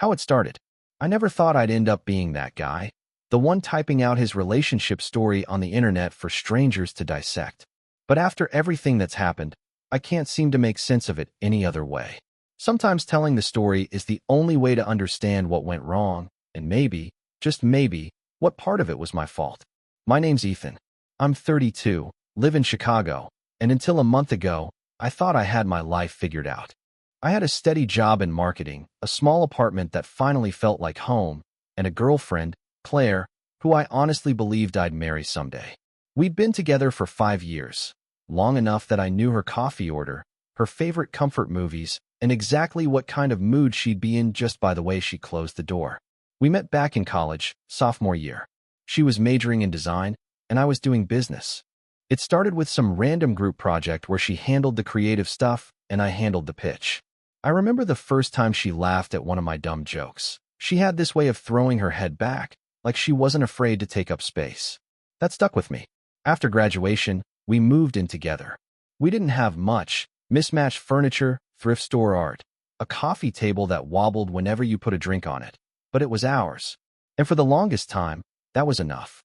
how it started. I never thought I'd end up being that guy, the one typing out his relationship story on the internet for strangers to dissect. But after everything that's happened, I can't seem to make sense of it any other way. Sometimes telling the story is the only way to understand what went wrong, and maybe, just maybe, what part of it was my fault. My name's Ethan. I'm 32, live in Chicago, and until a month ago, I thought I had my life figured out. I had a steady job in marketing, a small apartment that finally felt like home, and a girlfriend, Claire, who I honestly believed I'd marry someday. We'd been together for 5 years, long enough that I knew her coffee order, her favorite comfort movies, and exactly what kind of mood she'd be in just by the way she closed the door. We met back in college, sophomore year. She was majoring in design, and I was doing business. It started with some random group project where she handled the creative stuff and I handled the pitch. I remember the first time she laughed at one of my dumb jokes. She had this way of throwing her head back, like she wasn't afraid to take up space. That stuck with me. After graduation, we moved in together. We didn't have much: mismatched furniture, thrift store art, a coffee table that wobbled whenever you put a drink on it. But it was ours. And for the longest time, that was enough.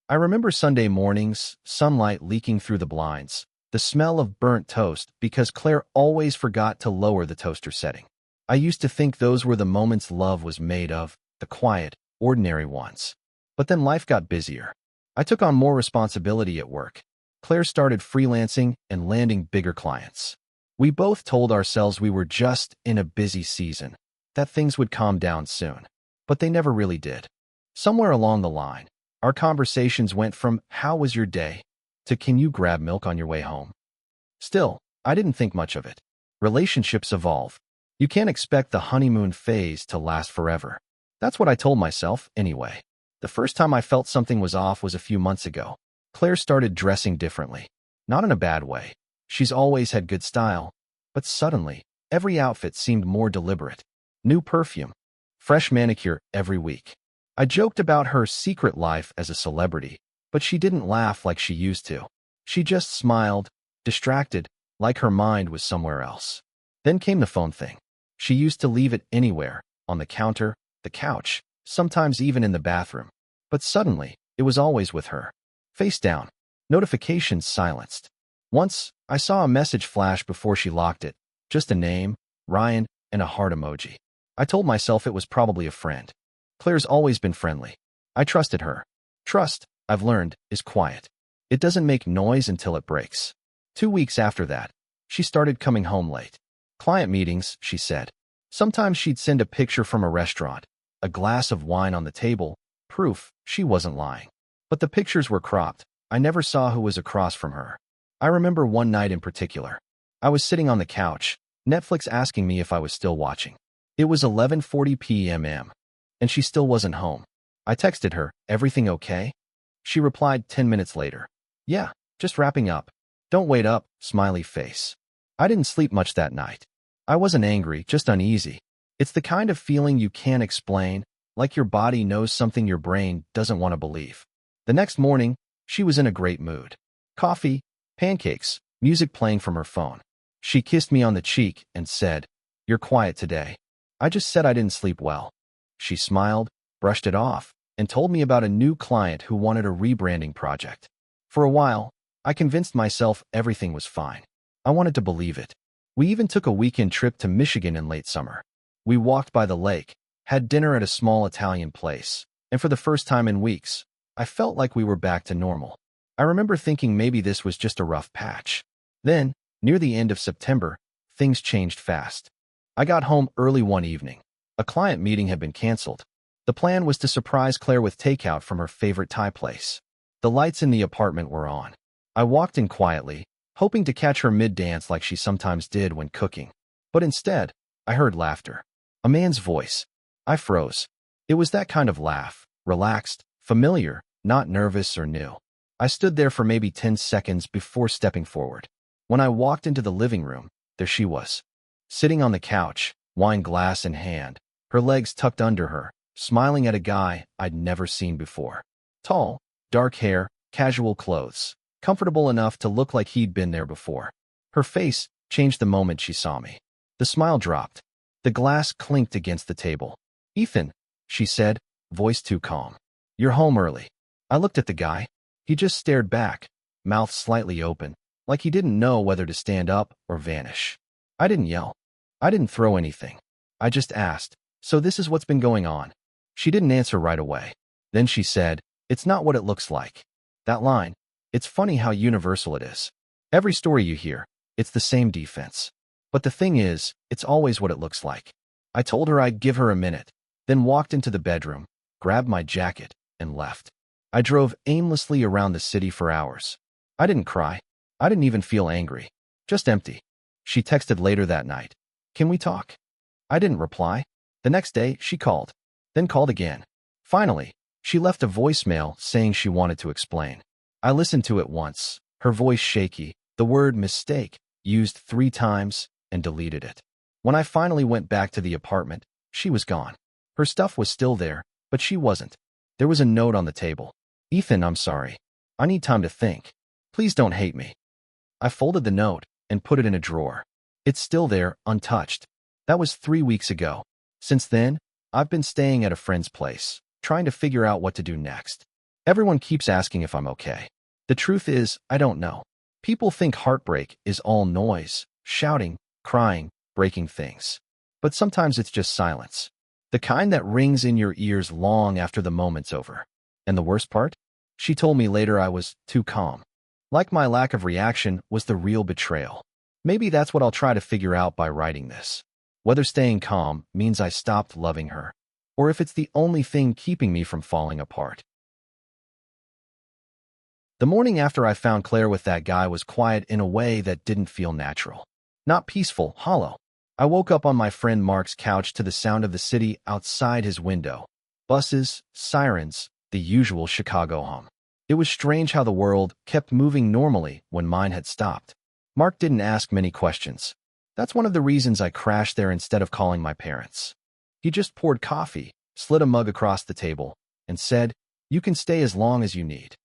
I remember Sunday mornings, sunlight leaking through the blinds, the smell of burnt toast because Claire always forgot to lower the toaster setting. I used to think those were the moments love was made of, the quiet, ordinary ones. But then life got busier. I took on more responsibility at work. Claire started freelancing and landing bigger clients. We both told ourselves we were just in a busy season, that things would calm down soon. But they never really did. Somewhere along the line, our conversations went from "How was your day?" to "Can you grab milk on your way home?" Still, I didn't think much of it. Relationships evolve. You can't expect the honeymoon phase to last forever. That's what I told myself, anyway. The first time I felt something was off was a few months ago. Claire started dressing differently. Not in a bad way. She's always had good style. But suddenly, every outfit seemed more deliberate. New perfume. Fresh manicure every week. I joked about her secret life as a celebrity, but she didn't laugh like she used to. She just smiled, distracted, like her mind was somewhere else. Then came the phone thing. She used to leave it anywhere, on the counter, the couch, sometimes even in the bathroom. But suddenly, it was always with her. Face down. Notifications silenced. Once, I saw a message flash before she locked it. Just a name, Ryan, and a heart emoji. I told myself it was probably a friend. Claire's always been friendly. I trusted her. Trust, I've learned, is quiet. It doesn't make noise until it breaks. 2 weeks after that, she started coming home late. Client meetings, she said. Sometimes she'd send a picture from a restaurant, a glass of wine on the table, proof she wasn't lying. But the pictures were cropped. I never saw who was across from her. I remember one night in particular. I was sitting on the couch, Netflix asking me if I was still watching. It was 11:40 p.m. and she still wasn't home. I texted her, "Everything okay?" She replied 10 minutes later. "Yeah, just wrapping up. Don't wait up," smiley face. I didn't sleep much that night. I wasn't angry, just uneasy. It's the kind of feeling you can't explain, like your body knows something your brain doesn't want to believe. The next morning, she was in a great mood. Coffee, pancakes, music playing from her phone. She kissed me on the cheek and said, "You're quiet today." I just said I didn't sleep well. She smiled, brushed it off, and told me about a new client who wanted a rebranding project. For a while, I convinced myself everything was fine. I wanted to believe it. We even took a weekend trip to Michigan in late summer. We walked by the lake, had dinner at a small Italian place, and for the first time in weeks, I felt like we were back to normal. I remember thinking maybe this was just a rough patch. Then, near the end of September, things changed fast. I got home early one evening. A client meeting had been canceled. The plan was to surprise Claire with takeout from her favorite Thai place. The lights in the apartment were on. I walked in quietly, hoping to catch her mid-dance like she sometimes did when cooking. But instead, I heard laughter. A man's voice. I froze. It was that kind of laugh, relaxed, familiar, not nervous or new. I stood there for maybe 10 seconds before stepping forward. When I walked into the living room, there she was. Sitting on the couch, wine glass in hand, her legs tucked under her, smiling at a guy I'd never seen before. Tall, dark hair, casual clothes, comfortable enough to look like he'd been there before. Her face changed the moment she saw me. The smile dropped. The glass clinked against the table. Ethan, she said, voice too calm. You're home early. I looked at the guy. He just stared back, mouth slightly open, like he didn't know whether to stand up or vanish. I didn't yell. I didn't throw anything. I just asked, so this is what's been going on. She didn't answer right away. Then she said, it's not what it looks like. That line, it's funny how universal it is. Every story you hear, it's the same defense. But the thing is, it's always what it looks like. I told her I'd give her a minute, then walked into the bedroom, grabbed my jacket, and left. I drove aimlessly around the city for hours. I didn't cry. I didn't even feel angry. Just empty. She texted later that night. Can we talk? I didn't reply. The next day, she called. Then called again. Finally, she left a voicemail saying she wanted to explain. I listened to it once, her voice shaky, the word mistake used 3 times, and deleted it. When I finally went back to the apartment, she was gone. Her stuff was still there, but she wasn't. There was a note on the table. Ethan, I'm sorry. I need time to think. Please don't hate me. I folded the note and put it in a drawer. It's still there, untouched. That was 3 weeks ago. Since then, I've been staying at a friend's place, trying to figure out what to do next. Everyone keeps asking if I'm okay. The truth is, I don't know. People think heartbreak is all noise, shouting, crying, breaking things. But sometimes it's just silence. The kind that rings in your ears long after the moment's over. And the worst part? She told me later I was too calm. Like my lack of reaction was the real betrayal. Maybe that's what I'll try to figure out by writing this. Whether staying calm means I stopped loving her, or if it's the only thing keeping me from falling apart. The morning after I found Claire with that guy was quiet in a way that didn't feel natural. Not peaceful, hollow. I woke up on my friend Mark's couch to the sound of the city outside his window. Buses, sirens, the usual Chicago hum. It was strange how the world kept moving normally when mine had stopped. Mark didn't ask many questions. That's one of the reasons I crashed there instead of calling my parents. He just poured coffee, slid a mug across the table, and said, "You can stay as long as you need."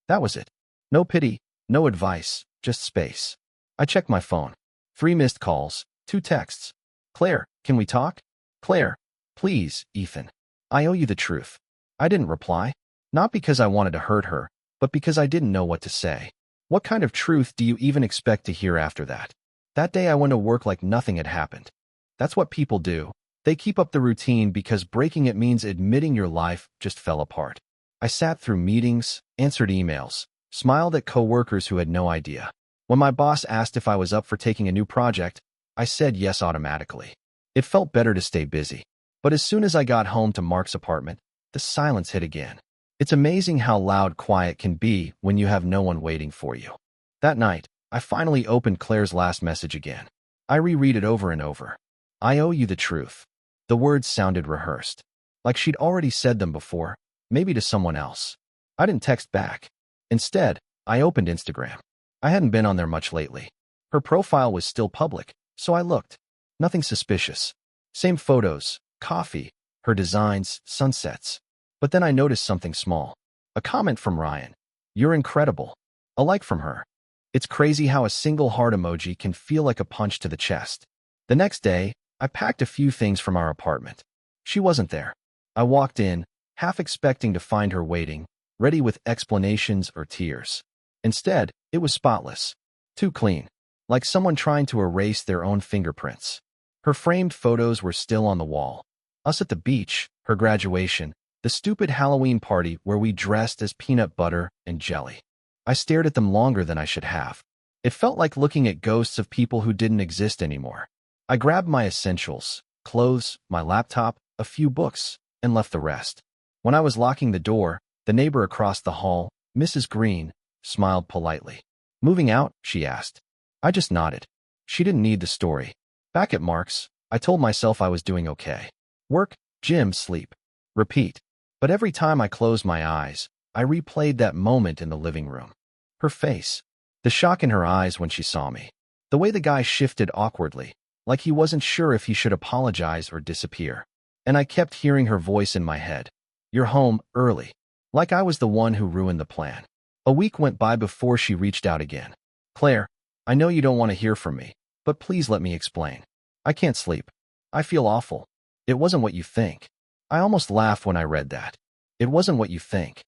That was it. No pity, no advice, just space. I checked my phone. 3 missed calls, 2 texts. Claire, can we talk? Claire, please, Ethan. I owe you the truth. I didn't reply. Not because I wanted to hurt her, but because I didn't know what to say. What kind of truth do you even expect to hear after that? That day I went to work like nothing had happened. That's what people do. They keep up the routine because breaking it means admitting your life just fell apart. I sat through meetings, answered emails, smiled at coworkers who had no idea. When my boss asked if I was up for taking a new project, I said yes automatically. It felt better to stay busy. But as soon as I got home to Mark's apartment, the silence hit again. It's amazing how loud quiet can be when you have no one waiting for you. That night, I finally opened Claire's last message again. I reread it over and over. I owe you the truth. The words sounded rehearsed, like she'd already said them before, maybe to someone else. I didn't text back. Instead, I opened Instagram. I hadn't been on there much lately. Her profile was still public, so I looked. Nothing suspicious. Same photos, coffee, her designs, sunsets. But then I noticed something small. A comment from Ryan. "You're incredible." A like from her. It's crazy how a single heart emoji can feel like a punch to the chest. The next day, I packed a few things from our apartment. She wasn't there. I walked in, half expecting to find her waiting, ready with explanations or tears. Instead, it was spotless. Too clean. Like someone trying to erase their own fingerprints. Her framed photos were still on the wall. Us at the beach, her graduation, the stupid Halloween party where we dressed as peanut butter and jelly. I stared at them longer than I should have. It felt like looking at ghosts of people who didn't exist anymore. I grabbed my essentials, clothes, my laptop, a few books, and left the rest. When I was locking the door, the neighbor across the hall, Mrs. Green, smiled politely. "Moving out?" she asked. I just nodded. She didn't need the story. Back at Mark's, I told myself I was doing okay. Work, gym, sleep. Repeat. But every time I closed my eyes, I replayed that moment in the living room. Her face. The shock in her eyes when she saw me. The way the guy shifted awkwardly, like he wasn't sure if he should apologize or disappear. And I kept hearing her voice in my head. "You're home early." Like I was the one who ruined the plan. A week went by before she reached out again. "Claire, I know you don't want to hear from me, but please let me explain. I can't sleep. I feel awful. It wasn't what you think. I almost laughed when I read that. It wasn't what you think.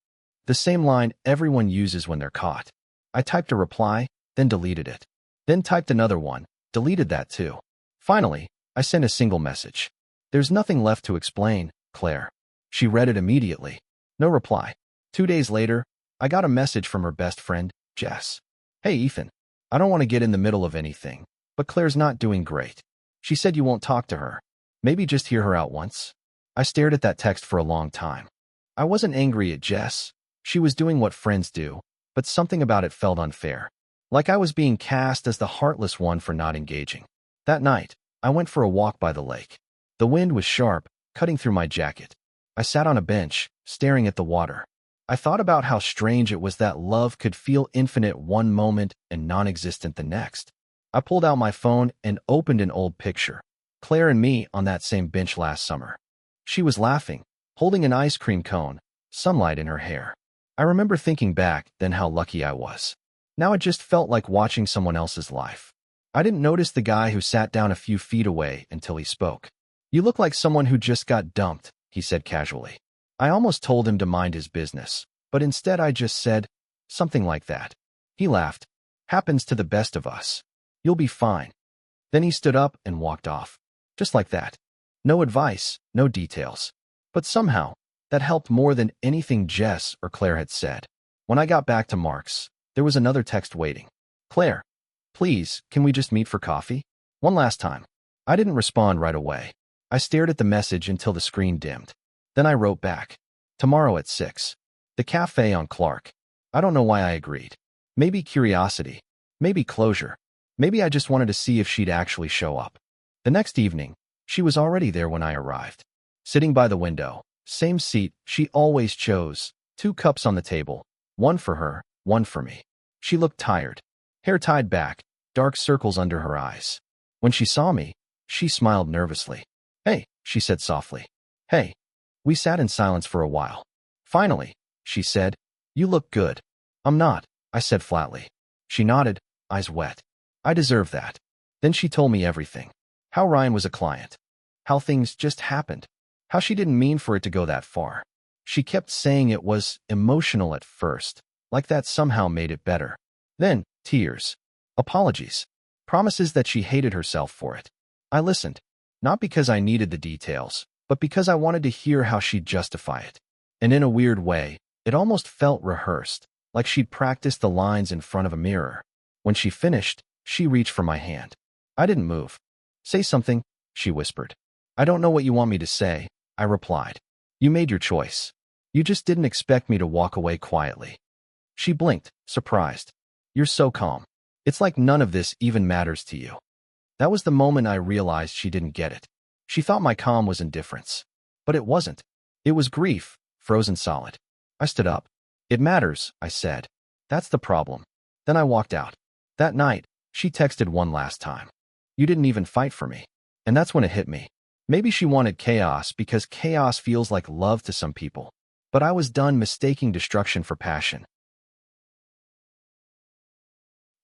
The same line everyone uses when they're caught. I typed a reply, then deleted it. Then typed another one, deleted that too. Finally, I sent a single message. There's nothing left to explain, Claire. She read it immediately. No reply. 2 days later, I got a message from her best friend, Jess. Hey, Ethan. I don't want to get in the middle of anything, but Claire's not doing great. She said you won't talk to her. Maybe just hear her out once. I stared at that text for a long time. I wasn't angry at Jess. She was doing what friends do, but something about it felt unfair. Like I was being cast as the heartless one for not engaging. That night, I went for a walk by the lake. The wind was sharp, cutting through my jacket. I sat on a bench, staring at the water. I thought about how strange it was that love could feel infinite one moment and non-existent the next. I pulled out my phone and opened an old picture. Claire and me on that same bench last summer. She was laughing, holding an ice cream cone, sunlight in her hair. I remember thinking back then how lucky I was. Now it just felt like watching someone else's life. I didn't notice the guy who sat down a few feet away until he spoke. You look like someone who just got dumped, he said casually. I almost told him to mind his business, but instead I just said something like that. He laughed. Happens to the best of us. You'll be fine. Then he stood up and walked off. Just like that. No advice, no details. But somehow, that helped more than anything Jess or Claire had said. When I got back to Mark's, there was another text waiting. Claire, please, can we just meet for coffee? One last time. I didn't respond right away. I stared at the message until the screen dimmed. Then I wrote back. Tomorrow at 6. The cafe on Clark. I don't know why I agreed. Maybe curiosity. Maybe closure. Maybe I just wanted to see if she'd actually show up. The next evening, she was already there when I arrived. Sitting by the window, same seat she always chose, 2 cups on the table, one for her, one for me. She looked tired. Hair tied back, dark circles under her eyes. When she saw me, she smiled nervously. Hey, she said softly. Hey. We sat in silence for a while. Finally, she said, you look good. I'm not, I said flatly. She nodded, eyes wet. I deserve that. Then she told me everything. How Ryan was a client. How things just happened. How she didn't mean for it to go that far. She kept saying it was emotional at first, like that somehow made it better. Then, tears. Apologies. Promises that she hated herself for it. I listened. Not because I needed the details, but because I wanted to hear how she'd justify it. And in a weird way, it almost felt rehearsed, like she'd practiced the lines in front of a mirror. When she finished, she reached for my hand. I didn't move. Say something, she whispered. I don't know what you want me to say, I replied. You made your choice. You just didn't expect me to walk away quietly. She blinked, surprised. You're so calm. It's like none of this even matters to you. That was the moment I realized she didn't get it. She thought my calm was indifference. But it wasn't. It was grief, frozen solid. I stood up. It matters, I said. That's the problem. Then I walked out. That night, she texted one last time. You didn't even fight for me. And that's when it hit me. Maybe she wanted chaos because chaos feels like love to some people. But I was done mistaking destruction for passion.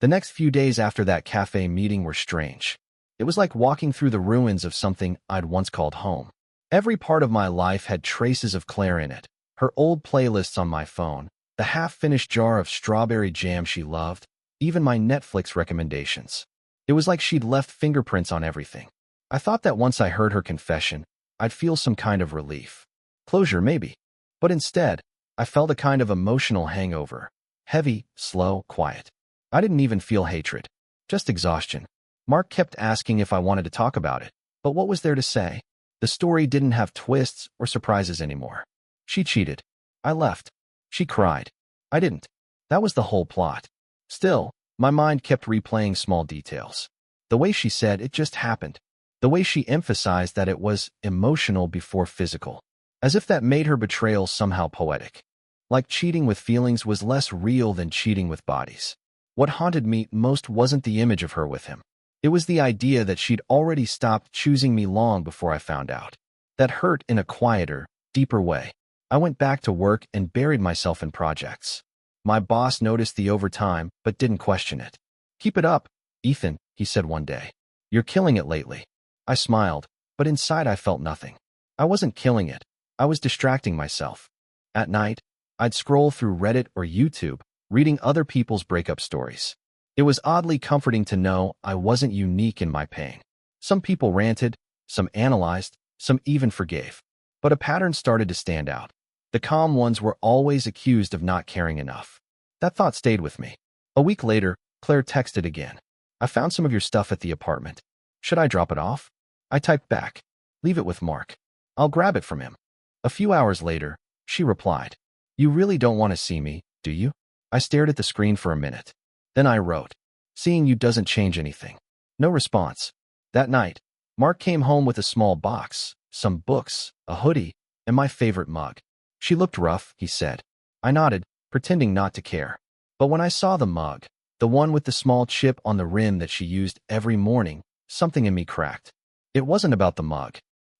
The next few days after that cafe meeting were strange. It was like walking through the ruins of something I'd once called home. Every part of my life had traces of Claire in it. Her old playlists on my phone, the half-finished jar of strawberry jam she loved, even my Netflix recommendations. It was like she'd left fingerprints on everything. I thought that once I heard her confession, I'd feel some kind of relief. Closure, maybe. But instead, I felt a kind of emotional hangover. Heavy, slow, quiet. I didn't even feel hatred. Just exhaustion. Mark kept asking if I wanted to talk about it, but what was there to say? The story didn't have twists or surprises anymore. She cheated. I left. She cried. I didn't. That was the whole plot. Still, my mind kept replaying small details. The way she said it just happened. The way she emphasized that it was emotional before physical. As if that made her betrayal somehow poetic. Like cheating with feelings was less real than cheating with bodies. What haunted me most wasn't the image of her with him. It was the idea that she'd already stopped choosing me long before I found out. That hurt in a quieter, deeper way. I went back to work and buried myself in projects. My boss noticed the overtime, but didn't question it. Keep it up, Ethan, he said one day. You're killing it lately. I smiled, but inside I felt nothing. I wasn't killing it. I was distracting myself. At night, I'd scroll through Reddit or YouTube, reading other people's breakup stories. It was oddly comforting to know I wasn't unique in my pain. Some people ranted, some analyzed, some even forgave. But a pattern started to stand out. The calm ones were always accused of not caring enough. That thought stayed with me. A week later, Claire texted again. I found some of your stuff at the apartment. Should I drop it off? I typed back. Leave it with Mark. I'll grab it from him. A few hours later, she replied. You really don't want to see me, do you? I stared at the screen for a minute. Then I wrote. Seeing you doesn't change anything. No response. That night, Mark came home with a small box, some books, a hoodie, and my favorite mug. She looked rough, he said. I nodded, pretending not to care. But when I saw the mug, the one with the small chip on the rim that she used every morning, something in me cracked. It wasn't about the mug.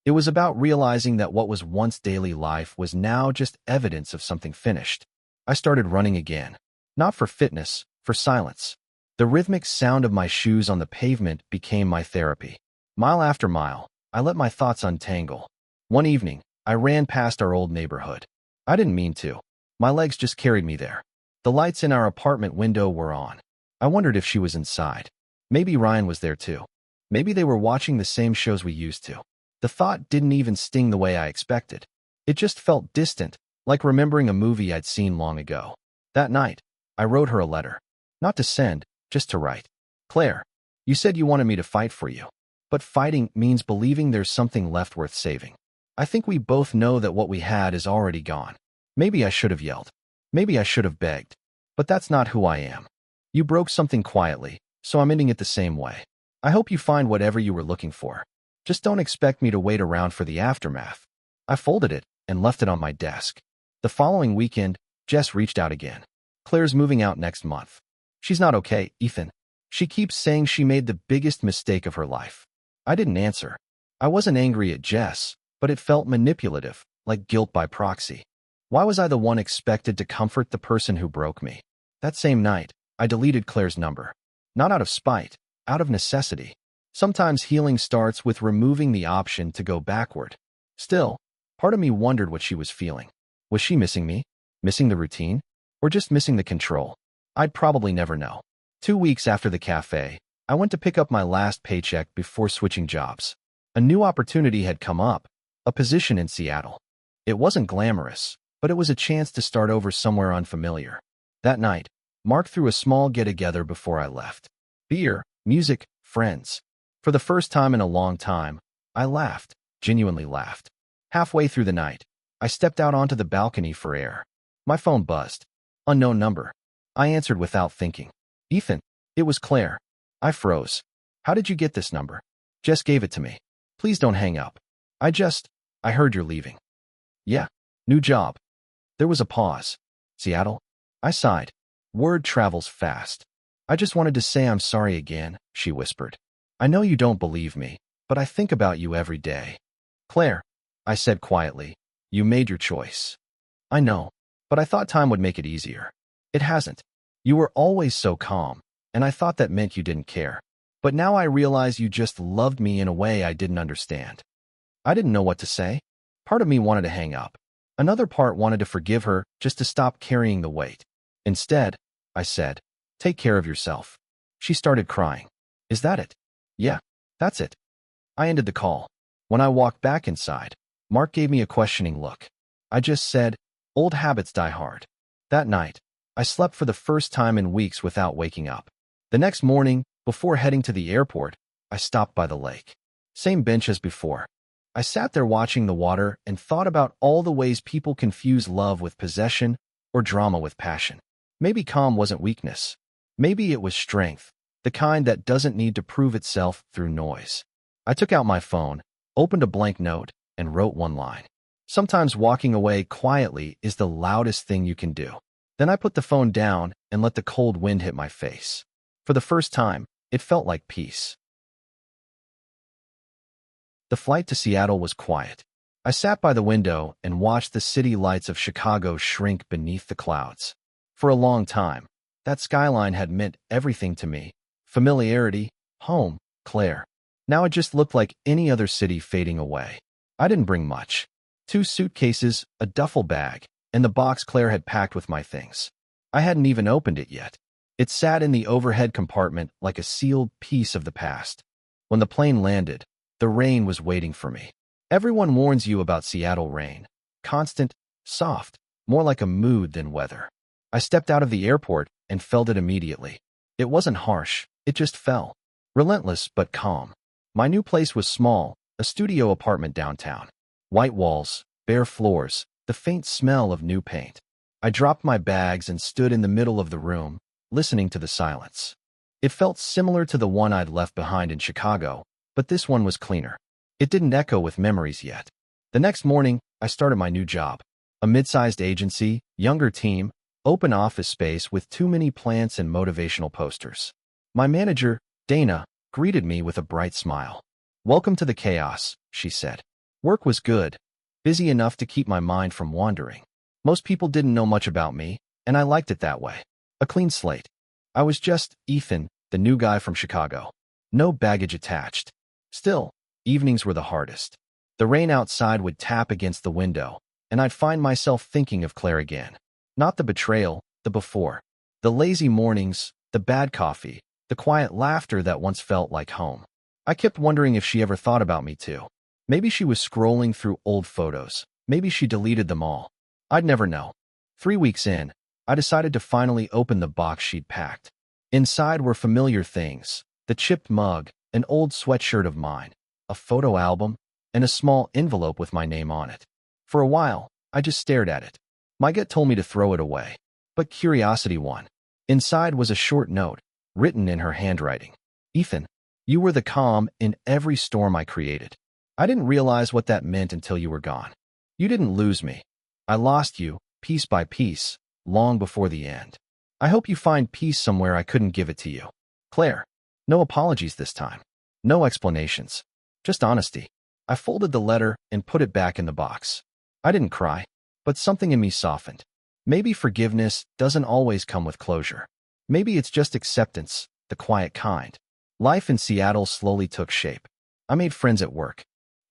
It was about realizing that what was once daily life was now just evidence of something finished. I started running again. Not for fitness, for silence. The rhythmic sound of my shoes on the pavement became my therapy. Mile after mile, I let my thoughts untangle. One evening, I ran past our old neighborhood. I didn't mean to. My legs just carried me there. The lights in our apartment window were on. I wondered if she was inside. Maybe Ryan was there too. Maybe they were watching the same shows we used to. The thought didn't even sting the way I expected. It just felt distant, like remembering a movie I'd seen long ago. That night, I wrote her a letter. Not to send, just to write. Claire, you said you wanted me to fight for you. But fighting means believing there's something left worth saving. I think we both know that what we had is already gone. Maybe I should have yelled. Maybe I should have begged. But that's not who I am. You broke something quietly, so I'm ending it the same way. I hope you find whatever you were looking for. Just don't expect me to wait around for the aftermath. I folded it and left it on my desk. The following weekend, Jess reached out again. Claire's moving out next month. She's not okay, Ethan. She keeps saying she made the biggest mistake of her life. I didn't answer. I wasn't angry at Jess, but it felt manipulative, like guilt by proxy. Why was I the one expected to comfort the person who broke me? That same night, I deleted Claire's number. Not out of spite, out of necessity. Sometimes healing starts with removing the option to go backward. Still, part of me wondered what she was feeling. Was she missing me? Missing the routine? Or just missing the control? I'd probably never know. 2 weeks after the cafe, I went to pick up my last paycheck before switching jobs. A new opportunity had come up, a position in Seattle. It wasn't glamorous, but it was a chance to start over somewhere unfamiliar. That night, Mark threw a small get-together before I left. Beer, music, friends. For the first time in a long time, I laughed, genuinely laughed. Halfway through the night, I stepped out onto the balcony for air. My phone buzzed. Unknown number. I answered without thinking. Ethan. It was Claire. I froze. How did you get this number? Jess gave it to me. Please don't hang up. I heard you're leaving. Yeah. New job. There was a pause. Seattle? I sighed. Word travels fast. I just wanted to say I'm sorry again, she whispered. I know you don't believe me, but I think about you every day. Claire, I said quietly, you made your choice. I know, but I thought time would make it easier. It hasn't. You were always so calm, and I thought that meant you didn't care. But now I realize you just loved me in a way I didn't understand. I didn't know what to say. Part of me wanted to hang up. Another part wanted to forgive her just to stop carrying the weight. Instead, I said, take care of yourself. She started crying. Is that it? Yeah, that's it. I ended the call. When I walked back inside, Mark gave me a questioning look. I just said, old habits die hard. That night, I slept for the first time in weeks without waking up. The next morning, before heading to the airport, I stopped by the lake. Same bench as before. I sat there watching the water and thought about all the ways people confuse love with possession or drama with passion. Maybe calm wasn't weakness. Maybe it was strength, the kind that doesn't need to prove itself through noise. I took out my phone, opened a blank note, and wrote one line. Sometimes walking away quietly is the loudest thing you can do. Then I put the phone down and let the cold wind hit my face. For the first time, it felt like peace. The flight to Seattle was quiet. I sat by the window and watched the city lights of Chicago shrink beneath the clouds. For a long time, that skyline had meant everything to me. Familiarity, home, Claire. Now it just looked like any other city fading away. I didn't bring much. 2 suitcases, a duffel bag, and the box Claire had packed with my things. I hadn't even opened it yet. It sat in the overhead compartment like a sealed piece of the past. When the plane landed, the rain was waiting for me. Everyone warns you about Seattle rain. Constant, soft, more like a mood than weather. I stepped out of the airport and felt it immediately. It wasn't harsh, it just fell. Relentless but calm. My new place was small, a studio apartment downtown. White walls, bare floors, the faint smell of new paint. I dropped my bags and stood in the middle of the room, listening to the silence. It felt similar to the one I'd left behind in Chicago, but this one was cleaner. It didn't echo with memories yet. The next morning, I started my new job. A mid-sized agency, younger team, open office space with too many plants and motivational posters. My manager, Dana, greeted me with a bright smile. "Welcome to the chaos," she said. Work was good, busy enough to keep my mind from wandering. Most people didn't know much about me, and I liked it that way. A clean slate. I was just Ethan, the new guy from Chicago. No baggage attached. Still, evenings were the hardest. The rain outside would tap against the window, and I'd find myself thinking of Claire again. Not the betrayal, the before. The lazy mornings, the bad coffee, the quiet laughter that once felt like home. I kept wondering if she ever thought about me too. Maybe she was scrolling through old photos. Maybe she deleted them all. I'd never know. 3 weeks in, I decided to finally open the box she'd packed. Inside were familiar things: the chipped mug, an old sweatshirt of mine, a photo album, and a small envelope with my name on it. For a while, I just stared at it. My gut told me to throw it away, but curiosity won. Inside was a short note, written in her handwriting. "Ethan, you were the calm in every storm I created. I didn't realize what that meant until you were gone. You didn't lose me. I lost you, piece by piece, long before the end. I hope you find peace somewhere I couldn't give it to you. Claire." No apologies this time. No explanations. Just honesty. I folded the letter and put it back in the box. I didn't cry, but something in me softened. Maybe forgiveness doesn't always come with closure. Maybe it's just acceptance, the quiet kind. Life in Seattle slowly took shape. I made friends at work.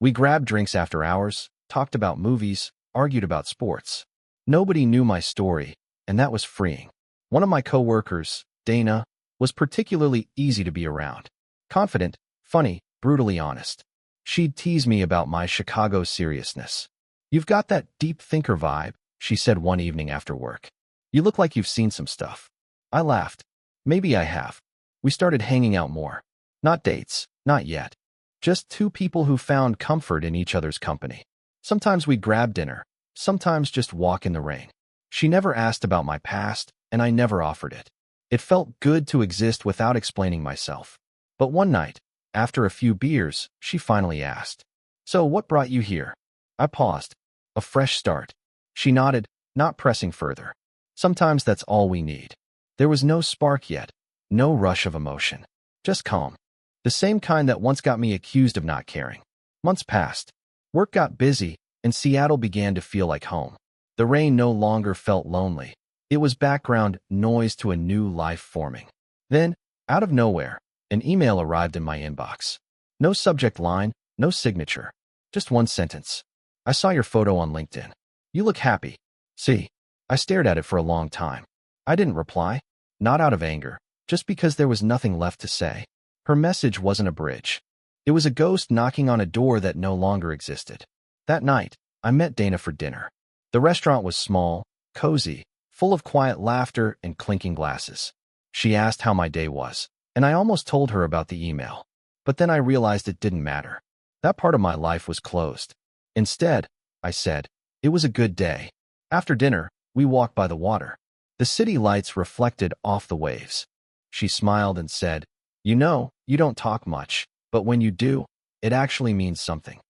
We grabbed drinks after hours, talked about movies, argued about sports. Nobody knew my story, and that was freeing. One of my coworkers, Dana, was particularly easy to be around. Confident, funny, brutally honest. She'd tease me about my Chicago seriousness. "You've got that deep thinker vibe," she said one evening after work. "You look like you've seen some stuff." I laughed. Maybe I have. We started hanging out more. Not dates, not yet. Just two people who found comfort in each other's company. Sometimes we'd grab dinner, sometimes just walk in the rain. She never asked about my past, and I never offered it. It felt good to exist without explaining myself. But one night, after a few beers, she finally asked, "So what brought you here?" I paused. A fresh start. She nodded, not pressing further. Sometimes that's all we need. There was no spark yet, no rush of emotion. Just calm. The same kind that once got me accused of not caring. Months passed. Work got busy, and Seattle began to feel like home. The rain no longer felt lonely. It was background noise to a new life forming. Then, out of nowhere, an email arrived in my inbox. No subject line, no signature. Just one sentence. "I saw your photo on LinkedIn. You look happy." See, I stared at it for a long time. I didn't reply, not out of anger, just because there was nothing left to say. Her message wasn't a bridge. It was a ghost knocking on a door that no longer existed. That night, I met Dana for dinner. The restaurant was small, cozy, full of quiet laughter and clinking glasses. She asked how my day was, and I almost told her about the email. But then I realized it didn't matter. That part of my life was closed. Instead, I said, "It was a good day." After dinner, we walked by the water. The city lights reflected off the waves. She smiled and said, "You know, you don't talk much, but when you do, it actually means something."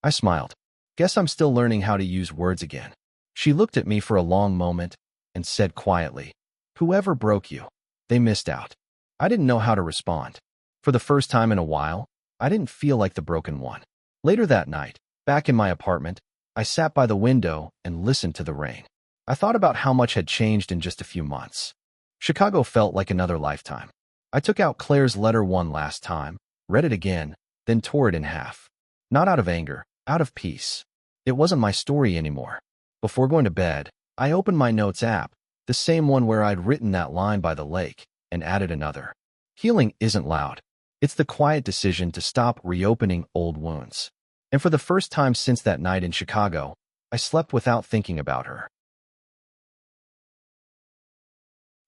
I smiled. Guess I'm still learning how to use words again. She looked at me for a long moment and said quietly, "Whoever broke you, they missed out." I didn't know how to respond. For the first time in a while, I didn't feel like the broken one. Later that night, back in my apartment, I sat by the window and listened to the rain. I thought about how much had changed in just a few months. Chicago felt like another lifetime. I took out Claire's letter one last time, read it again, then tore it in half. Not out of anger, out of peace. It wasn't my story anymore. Before going to bed, I opened my notes app, the same one where I'd written that line by the lake, and added another. Healing isn't loud. It's the quiet decision to stop reopening old wounds. And for the first time since that night in Chicago, I slept without thinking about her.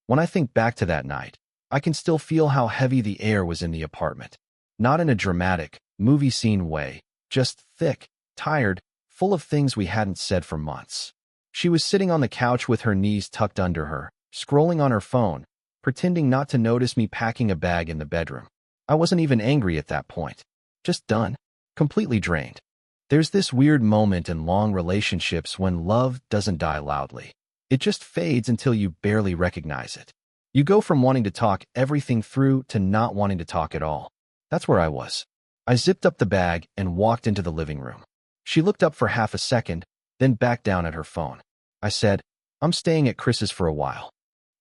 When I think back to that night, I can still feel how heavy the air was in the apartment. Not in a dramatic, movie scene way, just thick, tired, full of things we hadn't said for months. She was sitting on the couch with her knees tucked under her, scrolling on her phone, pretending not to notice me packing a bag in the bedroom. I wasn't even angry at that point. Just done. Completely drained. There's this weird moment in long relationships when love doesn't die loudly. It just fades until you barely recognize it. You go from wanting to talk everything through to not wanting to talk at all. That's where I was. I zipped up the bag and walked into the living room. She looked up for half a second, then back down at her phone. I said, "I'm staying at Chris's for a while."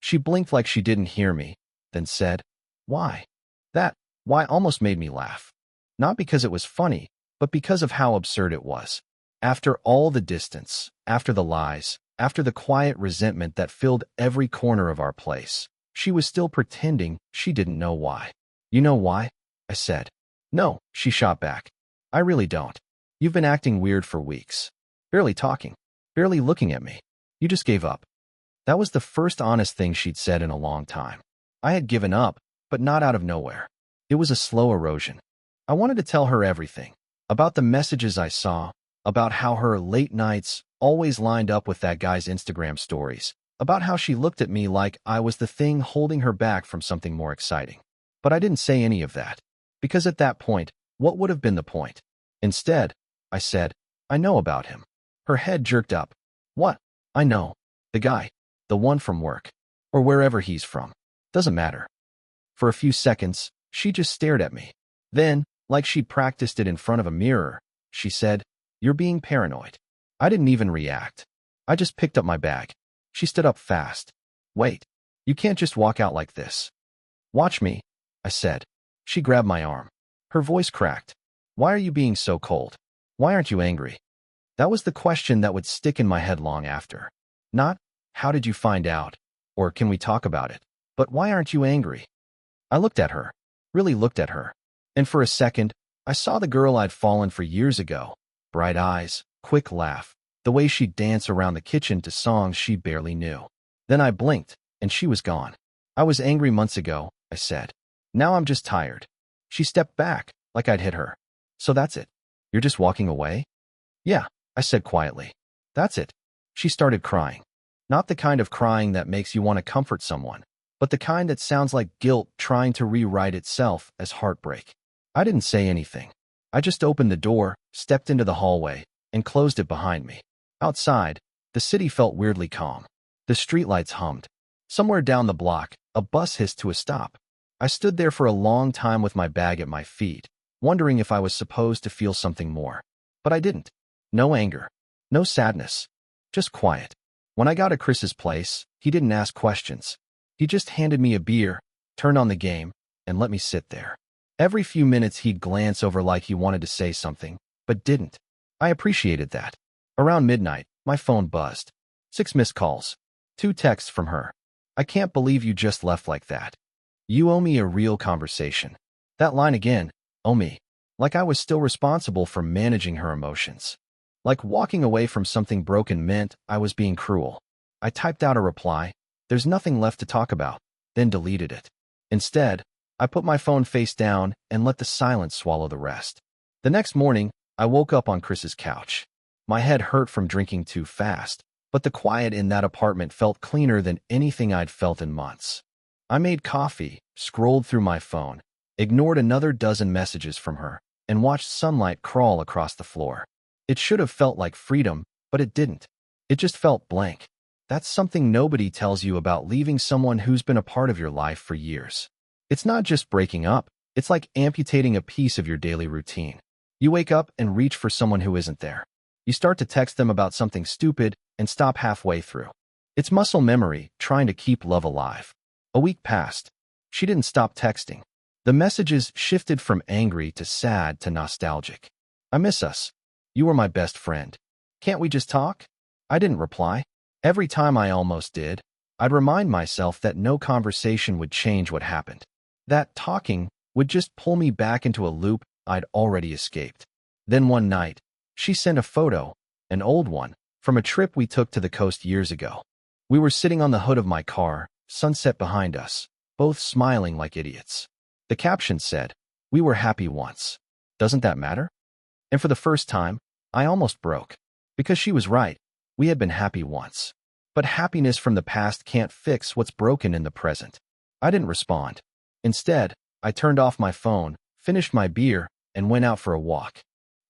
She blinked like she didn't hear me, then said, "Why?" That why almost made me laugh. Not because it was funny, but because of how absurd it was. After all the distance, after the lies, after the quiet resentment that filled every corner of our place, she was still pretending she didn't know why. "You know why?" I said. "No," she shot back. "I really don't. You've been acting weird for weeks. Barely talking. Barely looking at me. You just gave up." That was the first honest thing she'd said in a long time. I had given up, but not out of nowhere. It was a slow erosion. I wanted to tell her everything. About the messages I saw, about how her late nights always lined up with that guy's Instagram stories, about how she looked at me like I was the thing holding her back from something more exciting. But I didn't say any of that. Because at that point, what would have been the point? Instead, I said, "I know about him." Her head jerked up. "What?" "I know. The guy. The one from work. Or wherever he's from. Doesn't matter." For a few seconds, she just stared at me. Then, like she'd practiced it in front of a mirror, she said, "You're being paranoid." I didn't even react. I just picked up my bag. She stood up fast. "Wait. You can't just walk out like this." "Watch me," I said. She grabbed my arm. Her voice cracked. "Why are you being so cold? Why aren't you angry?" That was the question that would stick in my head long after. Not, "How did you find out?" or "Can we talk about it?" but "Why aren't you angry?" I looked at her. Really looked at her. And for a second, I saw the girl I'd fallen for years ago. Bright eyes, quick laugh, the way she'd dance around the kitchen to songs she barely knew. Then I blinked, and she was gone. "I was angry months ago," I said. "Now I'm just tired." She stepped back, like I'd hit her. "So that's it? You're just walking away?" "Yeah," I said quietly. "That's it." She started crying. Not the kind of crying that makes you want to comfort someone, but the kind that sounds like guilt trying to rewrite itself as heartbreak. I didn't say anything. I just opened the door, stepped into the hallway, and closed it behind me. Outside, the city felt weirdly calm. The streetlights hummed. Somewhere down the block, a bus hissed to a stop. I stood there for a long time with my bag at my feet, wondering if I was supposed to feel something more. But I didn't. No anger. No sadness. Just quiet. When I got to Chris's place, he didn't ask questions. He just handed me a beer, turned on the game, and let me sit there. Every few minutes he'd glance over like he wanted to say something, but didn't. I appreciated that. Around midnight, my phone buzzed. 6 missed calls. 2 texts from her. "I can't believe you just left like that. You owe me a real conversation." That line again, "owe me." Like I was still responsible for managing her emotions. Like walking away from something broken meant I was being cruel. I typed out a reply, "There's nothing left to talk about," then deleted it. Instead, I put my phone face down and let the silence swallow the rest. The next morning, I woke up on Chris's couch. My head hurt from drinking too fast, but the quiet in that apartment felt cleaner than anything I'd felt in months. I made coffee, scrolled through my phone, ignored another dozen messages from her, and watched sunlight crawl across the floor. It should have felt like freedom, but it didn't. It just felt blank. That's something nobody tells you about leaving someone who's been a part of your life for years. It's not just breaking up, it's like amputating a piece of your daily routine. You wake up and reach for someone who isn't there. You start to text them about something stupid and stop halfway through. It's muscle memory trying to keep love alive. A week passed. She didn't stop texting. The messages shifted from angry to sad to nostalgic. "I miss us. You were my best friend. Can't we just talk? I didn't reply. Every time I almost did, I'd remind myself that no conversation would change what happened. That talking would just pull me back into a loop I'd already escaped. Then one night, she sent a photo, an old one, from a trip we took to the coast years ago. We were sitting on the hood of my car, sunset behind us, both smiling like idiots. The caption said, "We were happy once. Doesn't that matter?" And for the first time, I almost broke. Because she was right. We had been happy once. But happiness from the past can't fix what's broken in the present. I didn't respond. Instead, I turned off my phone, finished my beer, and went out for a walk.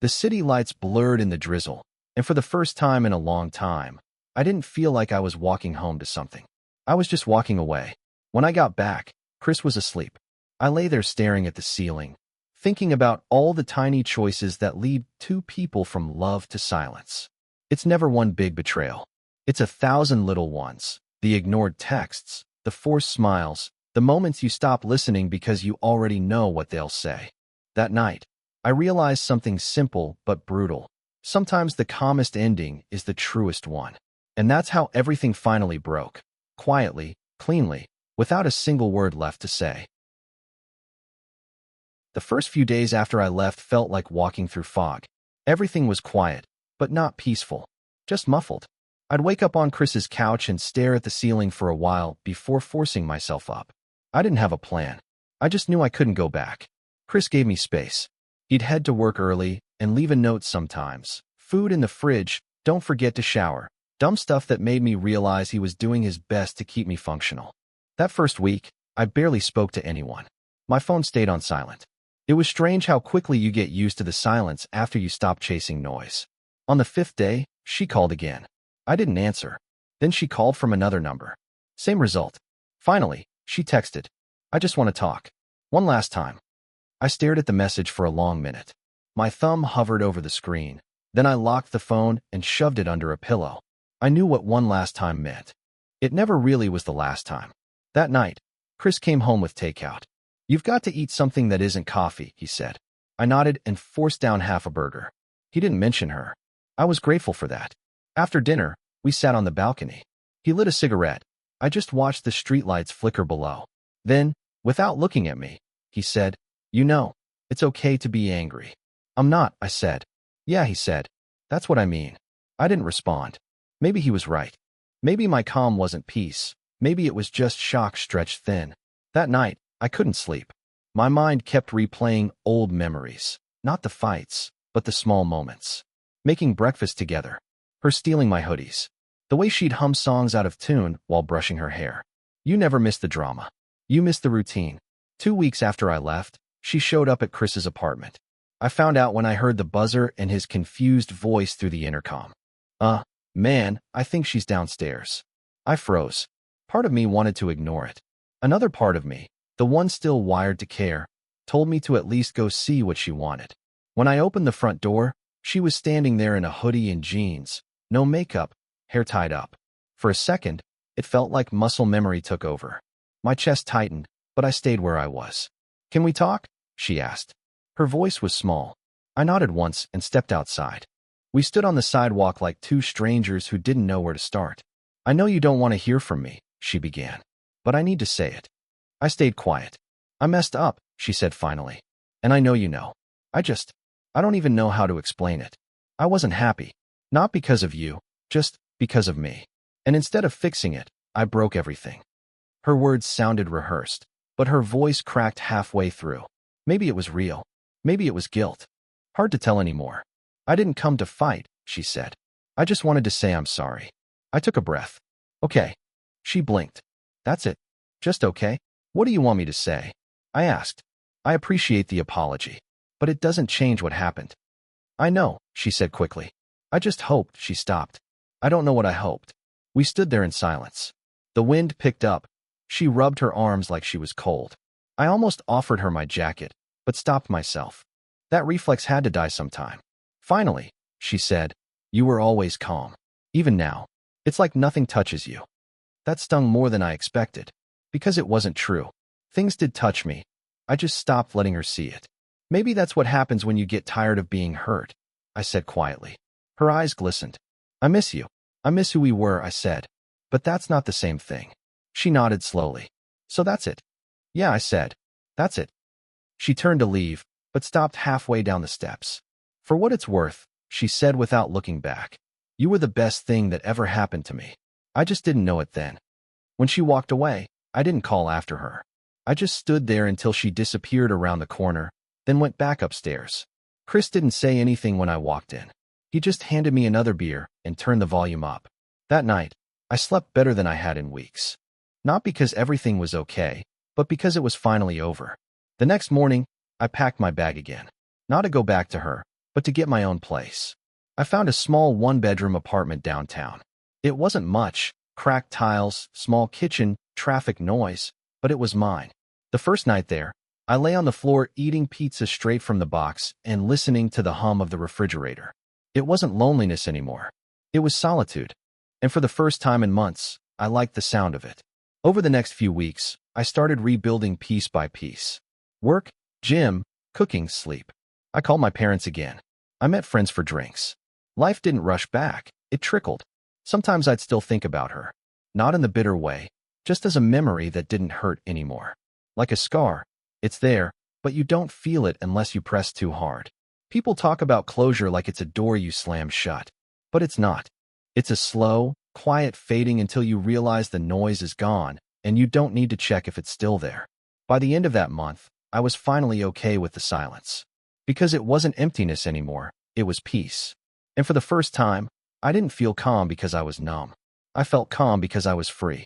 The city lights blurred in the drizzle, and for the first time in a long time, I didn't feel like I was walking home to something. I was just walking away. When I got back, Chris was asleep. I lay there staring at the ceiling, thinking about all the tiny choices that lead two people from love to silence. It's never one big betrayal. It's 1,000 little ones. The ignored texts, the forced smiles, the moments you stop listening because you already know what they'll say. That night, I realized something simple but brutal. Sometimes the calmest ending is the truest one. And that's how everything finally broke. Quietly, cleanly, without a single word left to say. The first few days after I left felt like walking through fog. Everything was quiet, but not peaceful, just muffled. I'd wake up on Chris's couch and stare at the ceiling for a while before forcing myself up. I didn't have a plan. I just knew I couldn't go back. Chris gave me space. He'd head to work early and leave a note sometimes. Food in the fridge, don't forget to shower. Dumb stuff that made me realize he was doing his best to keep me functional. That first week, I barely spoke to anyone. My phone stayed on silent. It was strange how quickly you get used to the silence after you stop chasing noise. On the 5th day, she called again. I didn't answer. Then she called from another number. Same result. Finally, she texted, "I just want to talk. One last time." I stared at the message for a long minute. My thumb hovered over the screen. Then I locked the phone and shoved it under a pillow. I knew what one last time meant. It never really was the last time. That night, Chris came home with takeout. "You've got to eat something that isn't coffee," he said. I nodded and forced down half a burger. He didn't mention her. I was grateful for that. After dinner, we sat on the balcony. He lit a cigarette. I just watched the streetlights flicker below. Then, without looking at me, he said, "You know, it's okay to be angry." "I'm not," I said. "Yeah," he said. "That's what I mean." I didn't respond. Maybe he was right. Maybe my calm wasn't peace. Maybe it was just shock stretched thin. That night, I couldn't sleep. My mind kept replaying old memories. Not the fights, but the small moments. Making breakfast together. Her stealing my hoodies. The way she'd hum songs out of tune while brushing her hair. You never missed the drama. You missed the routine. 2 weeks after I left, she showed up at Chris's apartment. I found out when I heard the buzzer and his confused voice through the intercom. Man, I think she's downstairs." I froze. Part of me wanted to ignore it. Another part of me, the one still wired to care, told me to at least go see what she wanted. When I opened the front door, she was standing there in a hoodie and jeans, no makeup, hair tied up. For a second, it felt like muscle memory took over. My chest tightened, but I stayed where I was. "Can we talk?" she asked. Her voice was small. I nodded once and stepped outside. We stood on the sidewalk like two strangers who didn't know where to start. "I know you don't want to hear from me," she began, "but I need to say it." I stayed quiet. "I messed up," she said finally. "And I know you know. I don't even know how to explain it. I wasn't happy. Not because of you, just because of me. And instead of fixing it, I broke everything." Her words sounded rehearsed, but her voice cracked halfway through. Maybe it was real. Maybe it was guilt. Hard to tell anymore. "I didn't come to fight," she said. "I just wanted to say I'm sorry." I took a breath. "Okay." She blinked. "That's it? Just okay? What do you want me to say?" I asked. "I appreciate the apology, but it doesn't change what happened." "I know," she said quickly. "I just hoped," she stopped. "I don't know what I hoped." We stood there in silence. The wind picked up. She rubbed her arms like she was cold. I almost offered her my jacket, but stopped myself. That reflex had to die sometime. "Finally," she said, "you were always calm. Even now. It's like nothing touches you." That stung more than I expected. Because it wasn't true. Things did touch me. I just stopped letting her see it. "Maybe that's what happens when you get tired of being hurt," I said quietly. Her eyes glistened. I miss you. I miss who we were, I said. But that's not the same thing. She nodded slowly. So that's it. Yeah, I said. That's it. She turned to leave, but stopped halfway down the steps. For what it's worth, she said without looking back. You were the best thing that ever happened to me. I just didn't know it then. When she walked away, I didn't call after her. I just stood there until she disappeared around the corner, then went back upstairs. Chris didn't say anything when I walked in. He just handed me another beer and turned the volume up. That night, I slept better than I had in weeks. Not because everything was okay, but because it was finally over. The next morning, I packed my bag again. Not to go back to her, but to get my own place. I found a small one-bedroom apartment downtown. It wasn't much, cracked tiles, small kitchen, traffic noise, but it was mine. The first night there, I lay on the floor eating pizza straight from the box and listening to the hum of the refrigerator. It wasn't loneliness anymore. It was solitude. And for the first time in months, I liked the sound of it. Over the next few weeks, I started rebuilding piece by piece. Work, gym, cooking, sleep. I called my parents again. I met friends for drinks. Life didn't rush back. It trickled. Sometimes I'd still think about her. Not in the bitter way, just as a memory that didn't hurt anymore. Like a scar. It's there, but you don't feel it unless you press too hard. People talk about closure like it's a door you slam shut. But it's not. It's a slow, quiet fading until you realize the noise is gone, and you don't need to check if it's still there. By the end of that month, I was finally okay with the silence. Because it wasn't emptiness anymore, it was peace. And for the first time, I didn't feel calm because I was numb. I felt calm because I was free.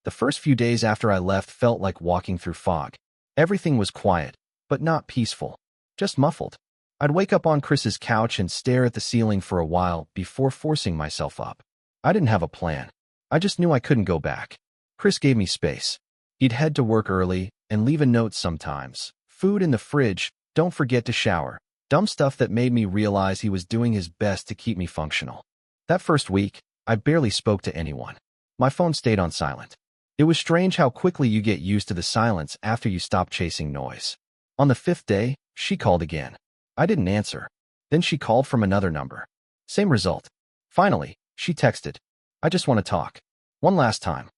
The first few days after I left felt like walking through fog. Everything was quiet, but not peaceful, just muffled. I'd wake up on Chris's couch and stare at the ceiling for a while before forcing myself up. I didn't have a plan. I just knew I couldn't go back. Chris gave me space. He'd head to work early and leave a note sometimes. Food in the fridge, don't forget to shower. Dumb stuff that made me realize he was doing his best to keep me functional. That first week, I barely spoke to anyone. My phone stayed on silent. It was strange how quickly you get used to the silence after you stop chasing noise. On the 5th day, she called again. I didn't answer. Then she called from another number. Same result. Finally, she texted. I just want to talk. One last time.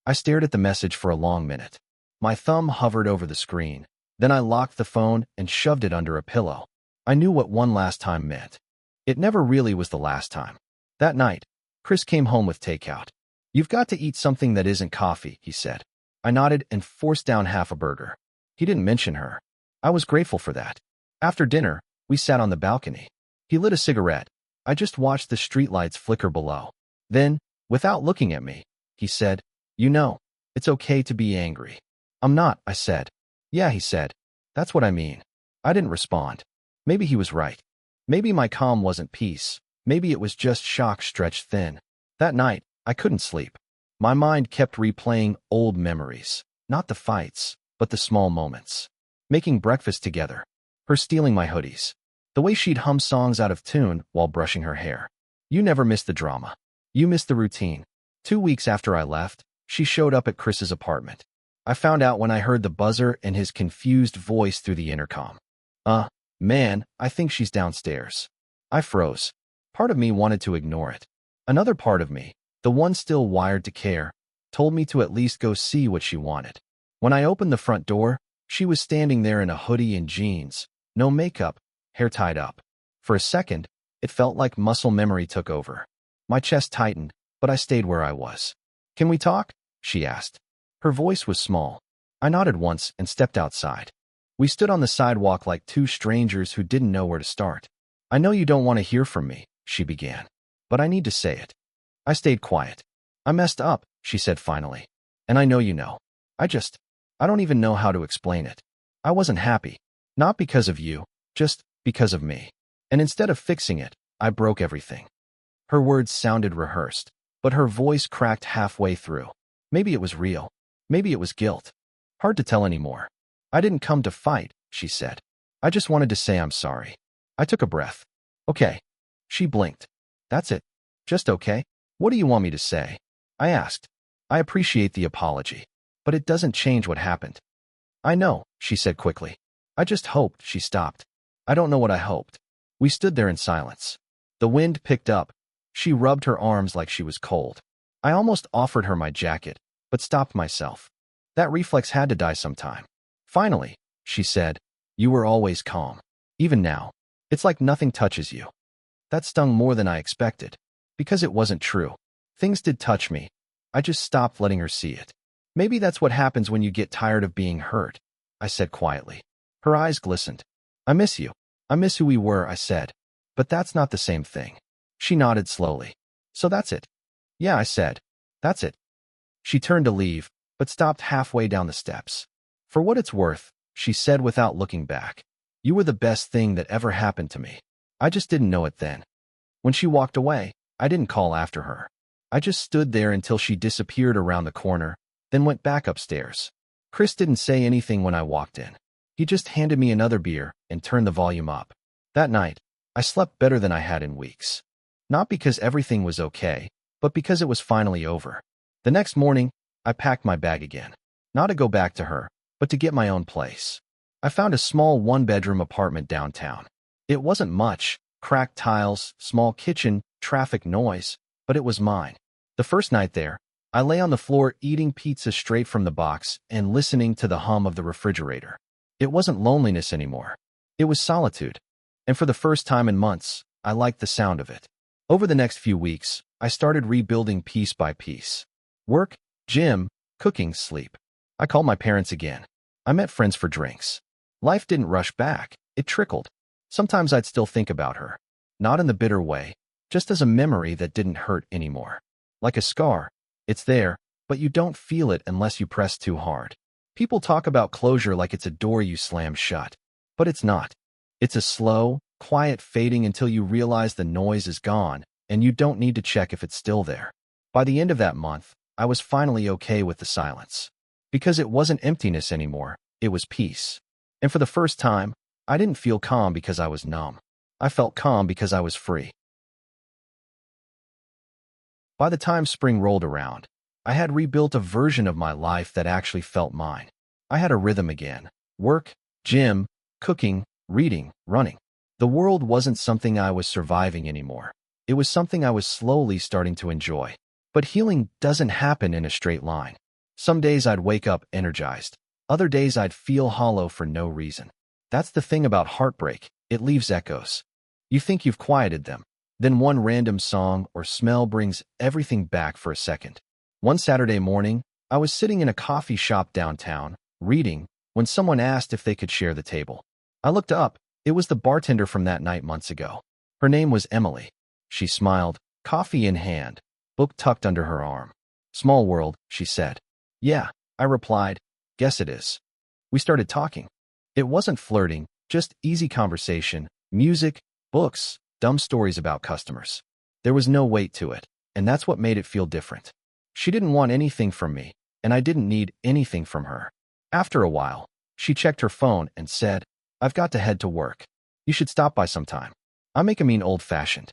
I stared at the message for a long minute. My thumb hovered over the screen. Then I locked the phone and shoved it under a pillow. I knew what one last time meant. It never really was the last time. That night, Chris came home with takeout. You've got to eat something that isn't coffee, he said. I nodded and forced down half a burger. He didn't mention her. I was grateful for that. After dinner, we sat on the balcony. He lit a cigarette. I just watched the streetlights flicker below. Then, without looking at me, he said, You know, it's okay to be angry. I'm not, I said. Yeah, he said. That's what I mean. I didn't respond. Maybe he was right. Maybe my calm wasn't peace. Maybe it was just shock stretched thin. That night, I couldn't sleep. My mind kept replaying old memories. Not the fights, but the small moments. Making breakfast together. Her stealing my hoodies. The way she'd hum songs out of tune while brushing her hair. You never missed the drama. You missed the routine. 2 weeks after I left, she showed up at Chris's apartment. I found out when I heard the buzzer and his confused voice through the intercom. Man, I think she's downstairs. I froze. Part of me wanted to ignore it. Another part of me, the one still wired to care, told me to at least go see what she wanted. When I opened the front door, she was standing there in a hoodie and jeans, no makeup, hair tied up. For a second, it felt like muscle memory took over. My chest tightened, but I stayed where I was. Can we talk? She asked. Her voice was small. I nodded once and stepped outside. We stood on the sidewalk like two strangers who didn't know where to start. I know you don't want to hear from me, she began, but I need to say it. I stayed quiet. I messed up, she said finally. And I know you know. I don't even know how to explain it. I wasn't happy. Not because of you, just because of me. And instead of fixing it, I broke everything. Her words sounded rehearsed, but her voice cracked halfway through. Maybe it was real. Maybe it was guilt. Hard to tell anymore. I didn't come to fight, she said. I just wanted to say I'm sorry. I took a breath. Okay. She blinked. That's it. Just okay? What do you want me to say? I asked. I appreciate the apology, but it doesn't change what happened. I know, she said quickly. I just hoped. She stopped. I don't know what I hoped. We stood there in silence. The wind picked up. She rubbed her arms like she was cold. I almost offered her my jacket, but stopped myself. That reflex had to die sometime. Finally, she said, "You were always calm. Even now. It's like nothing touches you." That stung more than I expected. Because it wasn't true. Things did touch me. I just stopped letting her see it. "Maybe that's what happens when you get tired of being hurt," I said quietly. Her eyes glistened. "I miss you. I miss who we were," I said. "But that's not the same thing." She nodded slowly. "So that's it?" "Yeah," I said. "That's it." She turned to leave, but stopped halfway down the steps. "For what it's worth," she said without looking back, "you were the best thing that ever happened to me. I just didn't know it then." When she walked away, I didn't call after her. I just stood there until she disappeared around the corner, then went back upstairs. Chris didn't say anything when I walked in. He just handed me another beer and turned the volume up. That night, I slept better than I had in weeks. Not because everything was okay, but because it was finally over. The next morning, I packed my bag again. Not to go back to her, but to get my own place. I found a small one-bedroom apartment downtown. It wasn't much, cracked tiles, small kitchen, traffic noise, but it was mine. The first night there, I lay on the floor eating pizza straight from the box and listening to the hum of the refrigerator. It wasn't loneliness anymore. It was solitude. And for the first time in months, I liked the sound of it. Over the next few weeks, I started rebuilding piece by piece. Work, gym, cooking, sleep. I called my parents again. I met friends for drinks. Life didn't rush back. It trickled. Sometimes I'd still think about her. Not in the bitter way, just as a memory that didn't hurt anymore. Like a scar, it's there, but you don't feel it unless you press too hard. People talk about closure like it's a door you slam shut. But it's not. It's a slow, quiet fading until you realize the noise is gone, and you don't need to check if it's still there. By the end of that month, I was finally okay with the silence. Because it wasn't emptiness anymore, it was peace. And for the first time, I didn't feel calm because I was numb. I felt calm because I was free. By the time spring rolled around, I had rebuilt a version of my life that actually felt mine. I had a rhythm again. Work, gym, cooking, reading, running. The world wasn't something I was surviving anymore. It was something I was slowly starting to enjoy. But healing doesn't happen in a straight line. Some days I'd wake up energized. Other days I'd feel hollow for no reason. That's the thing about heartbreak. It leaves echoes. You think you've quieted them. Then one random song or smell brings everything back for a second. One Saturday morning, I was sitting in a coffee shop downtown, reading, when someone asked if they could share the table. I looked up. It was the bartender from that night months ago. Her name was Emily. She smiled, coffee in hand, book tucked under her arm. "Small world," she said. "Yeah," I replied. "Guess it is." We started talking. It wasn't flirting, just easy conversation, music, books, dumb stories about customers. There was no weight to it, and that's what made it feel different. She didn't want anything from me, and I didn't need anything from her. After a while, she checked her phone and said, "I've got to head to work. You should stop by sometime." I make a mean old-fashioned.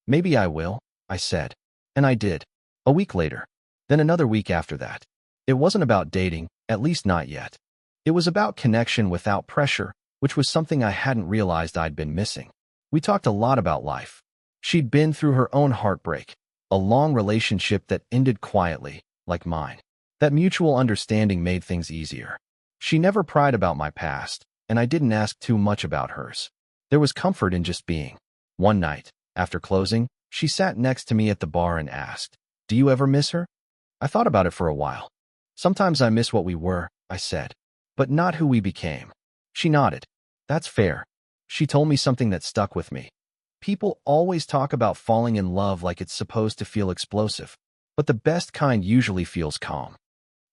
"Maybe I will," I said. And I did. A week later. Then another week after that. It wasn't about dating, at least not yet. It was about connection without pressure, which was something I hadn't realized I'd been missing. We talked a lot about life. She'd been through her own heartbreak, a long relationship that ended quietly, like mine. That mutual understanding made things easier. She never pried about my past, and I didn't ask too much about hers. There was comfort in just being. One night, after closing, she sat next to me at the bar and asked, "Do you ever miss her?" I thought about it for a while. "Sometimes I miss what we were," I said, "but not who we became." She nodded. "That's fair." She told me something that stuck with me. People always talk about falling in love like it's supposed to feel explosive, but the best kind usually feels calm.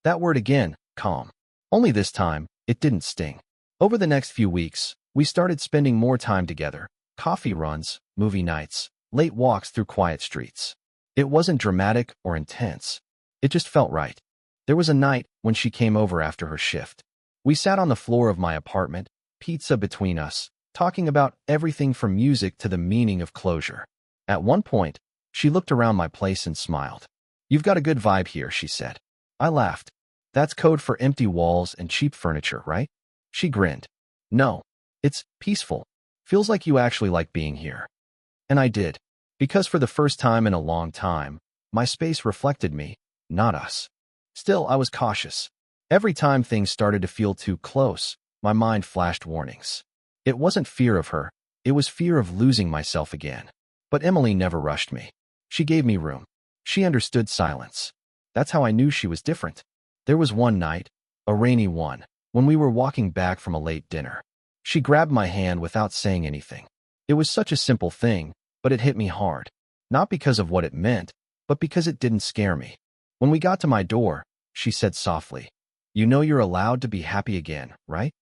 That word again, calm. Only this time, it didn't sting. Over the next few weeks, we started spending more time together. Coffee runs, movie nights, late walks through quiet streets. It wasn't dramatic or intense. It just felt right. There was a night when she came over after her shift. We sat on the floor of my apartment, pizza between us, talking about everything from music to the meaning of closure. At one point, she looked around my place and smiled. "You've got a good vibe here," she said. I laughed. "That's code for empty walls and cheap furniture, right?" She grinned. "No, it's peaceful. Feels like you actually like being here. And I did. Because for the first time in a long time, my space reflected me, not us. Still, I was cautious. Every time things started to feel too close, my mind flashed warnings. It wasn't fear of her, it was fear of losing myself again. But Emily never rushed me. She gave me room. She understood silence. That's how I knew she was different. There was one night, a rainy one, when we were walking back from a late dinner. She grabbed my hand without saying anything. It was such a simple thing, but it hit me hard. Not because of what it meant, but because it didn't scare me. When we got to my door, she said softly, "You know you're allowed to be happy again, right?"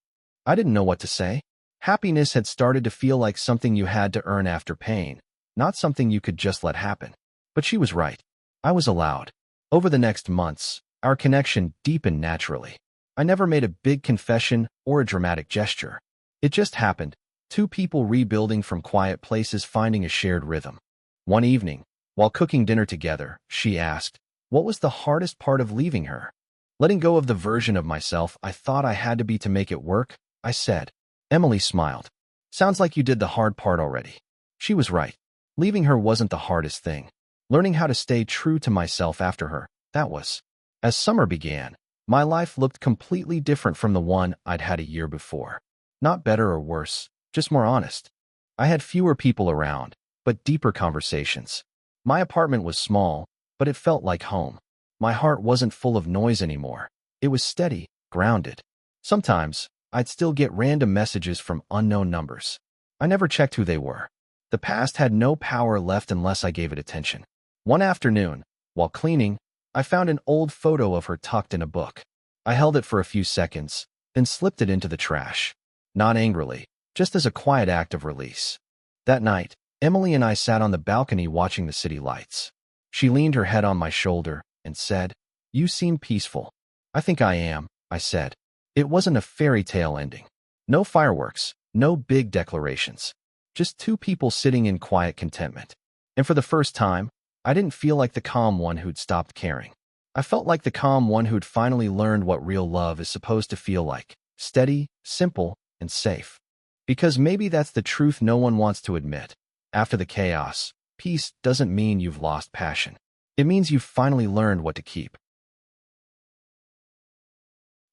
I didn't know what to say. Happiness had started to feel like something you had to earn after pain, not something you could just let happen. But she was right. I was allowed. Over the next months, our connection deepened naturally. I never made a big confession or a dramatic gesture. It just happened, two people rebuilding from quiet places finding a shared rhythm. One evening, while cooking dinner together, she asked, what was the hardest part of leaving her? Letting go of the version of myself I thought I had to be to make it work, I said. Emily smiled. Sounds like you did the hard part already. She was right. Leaving her wasn't the hardest thing. Learning how to stay true to myself after her, that was. As summer began, my life looked completely different from the one I'd had a year before. Not better or worse, just more honest. I had fewer people around, but deeper conversations. My apartment was small, but it felt like home. My heart wasn't full of noise anymore. It was steady, grounded. Sometimes, I'd still get random messages from unknown numbers. I never checked who they were. The past had no power left unless I gave it attention. One afternoon, while cleaning, I found an old photo of her tucked in a book. I held it for a few seconds, then slipped it into the trash. Not angrily, just as a quiet act of release. That night, Emily and I sat on the balcony watching the city lights. She leaned her head on my shoulder and said, "You seem peaceful." "I think I am," I said. It wasn't a fairy tale ending. No fireworks, no big declarations. Just two people sitting in quiet contentment. And for the first time, I didn't feel like the calm one who'd stopped caring. I felt like the calm one who'd finally learned what real love is supposed to feel like. Steady, simple, and safe. Because maybe that's the truth no one wants to admit. After the chaos, peace doesn't mean you've lost passion. It means you've finally learned what to keep.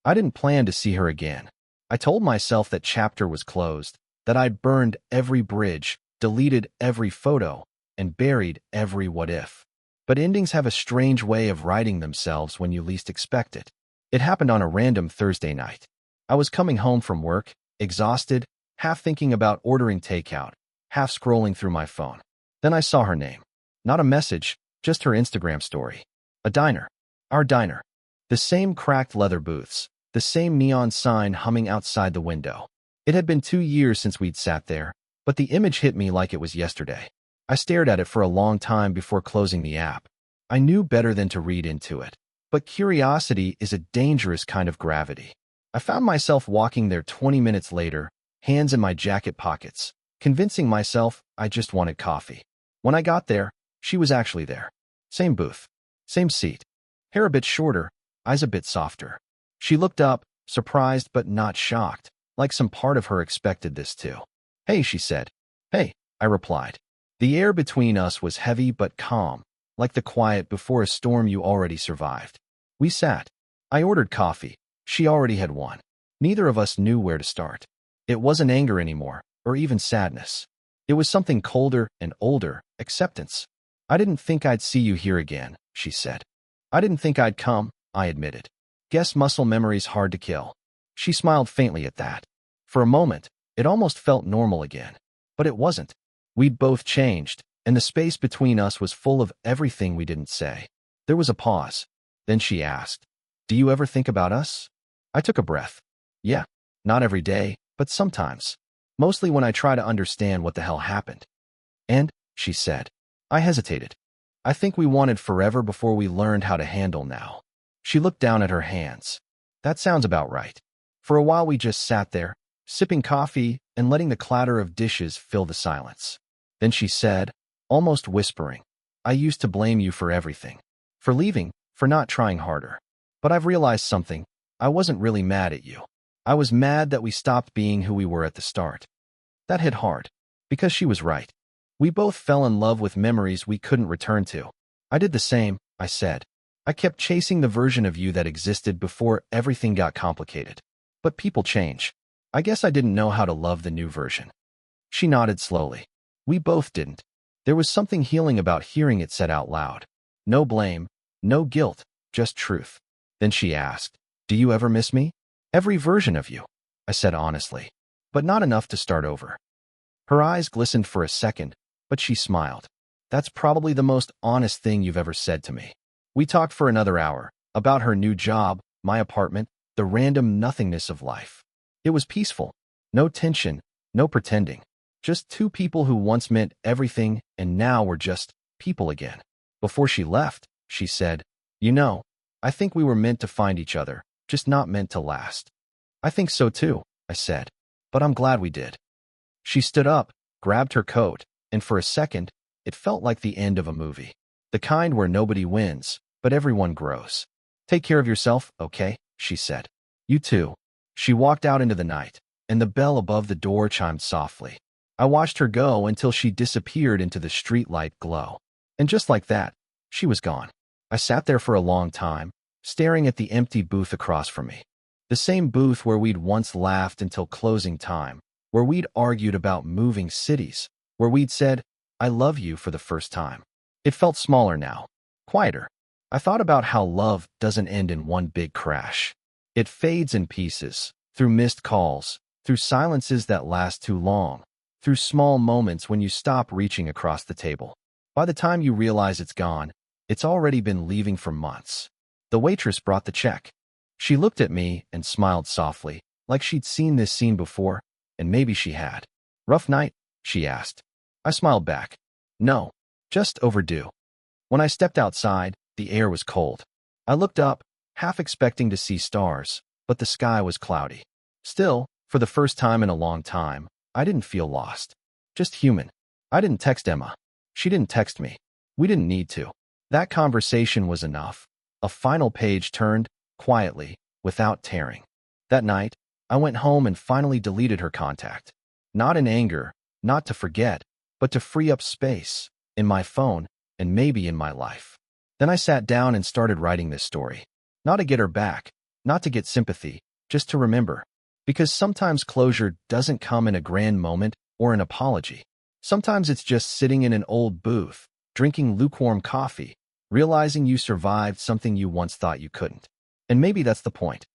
I didn't plan to see her again. I told myself that chapter was closed, that I'd burned every bridge, deleted every photo, and buried every what if. But endings have a strange way of writing themselves when you least expect it. It happened on a random Thursday night. I was coming home from work, exhausted, half thinking about ordering takeout, half scrolling through my phone. Then I saw her name. Not a message, just her Instagram story. A diner. Our diner. The same cracked leather booths, the same neon sign humming outside the window. It had been 2 years since we'd sat there, but the image hit me like it was yesterday. I stared at it for a long time before closing the app. I knew better than to read into it. But curiosity is a dangerous kind of gravity. I found myself walking there 20 minutes later, hands in my jacket pockets, convincing myself I just wanted coffee. When I got there, she was actually there. Same booth. Same seat. Hair a bit shorter, eyes a bit softer. She looked up, surprised but not shocked, like some part of her expected this too. "Hey," she said. "Hey," I replied. The air between us was heavy but calm, like the quiet before a storm you already survived. We sat. I ordered coffee. She already had one. Neither of us knew where to start. It wasn't anger anymore, or even sadness. It was something colder and older, acceptance. "I didn't think I'd see you here again," she said. "I didn't think I'd come," I admitted. Guess muscle memory's hard to kill. She smiled faintly at that. For a moment, it almost felt normal again. But it wasn't. We'd both changed, and the space between us was full of everything we didn't say. There was a pause. Then she asked, "Do you ever think about us?" I took a breath. "Yeah, not every day, but sometimes. Mostly when I try to understand what the hell happened." "And," she said. I hesitated. "I think we wanted forever before we learned how to handle now." She looked down at her hands. "That sounds about right." For a while we just sat there, sipping coffee and letting the clatter of dishes fill the silence. Then she said, almost whispering, "I used to blame you for everything. For leaving, for not trying harder. But I've realized something. I wasn't really mad at you. I was mad that we stopped being who we were at the start." That hit hard. Because she was right. We both fell in love with memories we couldn't return to. I did the same, I said. I kept chasing the version of you that existed before everything got complicated. But people change. I guess I didn't know how to love the new version. She nodded slowly. We both didn't. There was something healing about hearing it said out loud. No blame, no guilt, just truth. Then she asked, "Do you ever miss me?" "Every version of you," I said honestly. "But not enough to start over." Her eyes glistened for a second, but she smiled. "That's probably the most honest thing you've ever said to me." We talked for another hour, about her new job, my apartment, the random nothingness of life. It was peaceful. No tension, no pretending. Just two people who once meant everything and now were just people again. Before she left, she said, "You know, I think we were meant to find each other, just not meant to last." "I think so too," I said. "But I'm glad we did." She stood up, grabbed her coat, and for a second, it felt like the end of a movie. The kind where nobody wins, but everyone grows. "Take care of yourself, okay?" she said. "You too." She walked out into the night, and the bell above the door chimed softly. I watched her go until she disappeared into the streetlight glow. And just like that, she was gone. I sat there for a long time, staring at the empty booth across from me. The same booth where we'd once laughed until closing time, where we'd argued about moving cities, where we'd said, "I love you" for the first time. It felt smaller now, quieter. I thought about how love doesn't end in one big crash. It fades in pieces, through missed calls, through silences that last too long, through small moments when you stop reaching across the table. By the time you realize it's gone, it's already been leaving for months. The waitress brought the check. She looked at me and smiled softly, like she'd seen this scene before, and maybe she had. "Rough night?" she asked. I smiled back. "No, just overdue." When I stepped outside, the air was cold. I looked up, half expecting to see stars, but the sky was cloudy. Still, for the first time in a long time, I didn't feel lost. Just human. I didn't text Emma. She didn't text me. We didn't need to. That conversation was enough. A final page turned, quietly, without tearing. That night, I went home and finally deleted her contact. Not in anger, not to forget, but to free up space, in my phone, and maybe in my life. Then I sat down and started writing this story. Not to get her back, not to get sympathy, just to remember. Because sometimes closure doesn't come in a grand moment or an apology. Sometimes it's just sitting in an old booth, drinking lukewarm coffee, realizing you survived something you once thought you couldn't. And maybe that's the point.